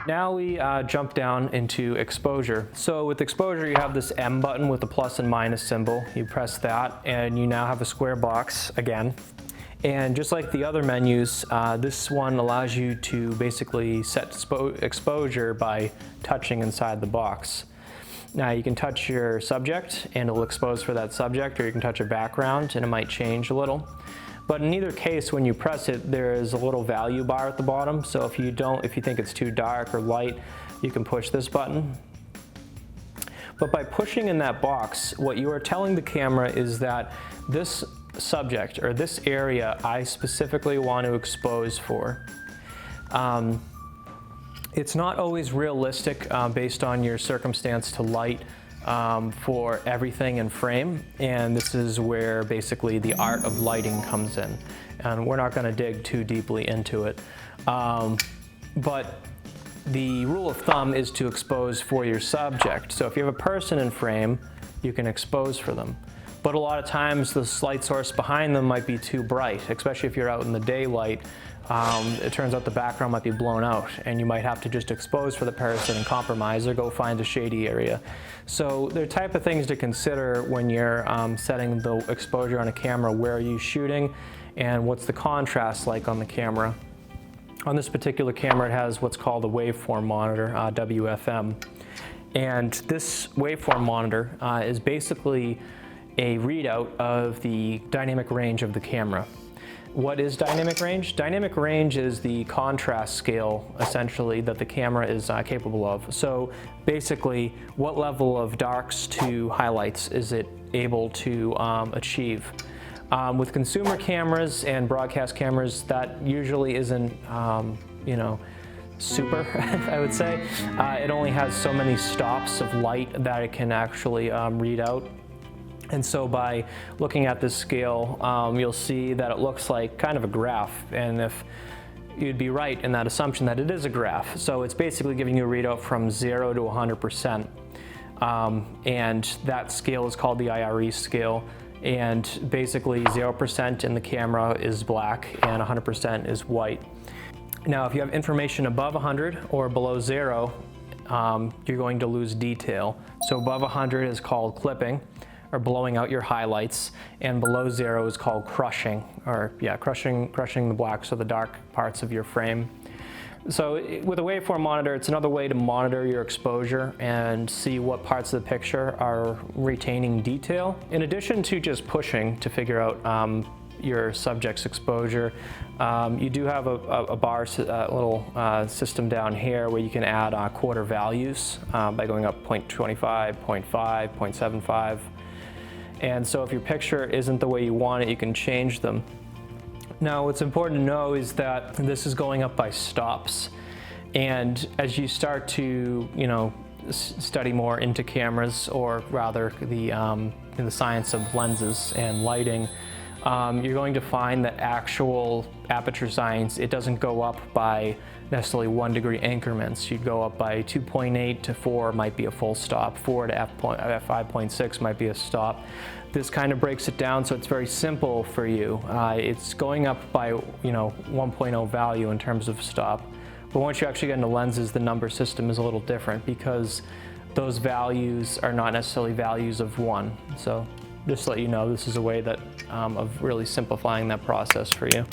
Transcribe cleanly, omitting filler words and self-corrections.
Now we jump down into exposure. So with exposure, you have this M button with the plus and minus symbol. You press that and you now have a square box again. And just like the other menus, this one allows you to basically set exposure by touching inside the box. Now you can touch your subject and it'll expose for that subject, or you can touch a background and it might change a little. But in either case, when you press it, there is a little value bar at the bottom. So if you think it's too dark or light, you can push this button. But by pushing in that box, what you are telling the camera is that this subject or this area I specifically want to expose for. It's not always realistic based on your circumstance to light for everything in frame, and this is where basically the art of lighting comes in, and we're not going to dig too deeply into it, but the rule of thumb is to expose for your subject. So if you have a person in frame, you can expose for them, but a lot of times the light source behind them might be too bright, especially if you're out in the daylight. It turns out the background might be blown out and you might have to just expose for the person and compromise or go find a shady area. So there are type of things to consider when you're setting the exposure on a camera. Where are you shooting and what's the contrast like on the camera? On this particular camera, it has what's called a waveform monitor, WFM. And this waveform monitor is basically a readout of the dynamic range of the camera. What is dynamic range? Dynamic range is the contrast scale, essentially, that the camera is capable of. So basically, what level of darks to highlights is it able to achieve? With consumer cameras and broadcast cameras, that usually isn't, super, I would say. It only has so many stops of light that it can actually read out. And so by looking at this scale, you'll see that it looks like kind of a graph. And if you'd be right in that assumption that it is a graph. So it's basically giving you a readout from 0 to 100%. And that scale is called the IRE scale. And basically 0% in the camera is black and 100% is white. Now, if you have information above 100 or below 0, you're going to lose detail. So above 100 is called clipping, or blowing out your highlights, and below 0 is called crushing, or crushing the blacks or the dark parts of your frame. So with a waveform monitor, it's another way to monitor your exposure and see what parts of the picture are retaining detail. In addition to just pushing to figure out your subject's exposure, you do have a bar, little system down here where you can add quarter values by going up 0.25, 0.5, 0.75. And so if your picture isn't the way you want it, you can change them. Now, what's important to know is that this is going up by stops. And as you start to, study more into cameras, or rather in the science of lenses and lighting, you're going to find that actual aperture science, it doesn't go up by necessarily 1 degree increments. You'd go up by 2.8 to 4 might be a full stop, 4 to f5.6 might be a stop. This kind of breaks it down so it's very simple for you. It's going up by 1.0 value in terms of stop. But once you actually get into lenses, the number system is a little different because those values are not necessarily values of 1. So just to let you know, this is a way that of really simplifying that process for you.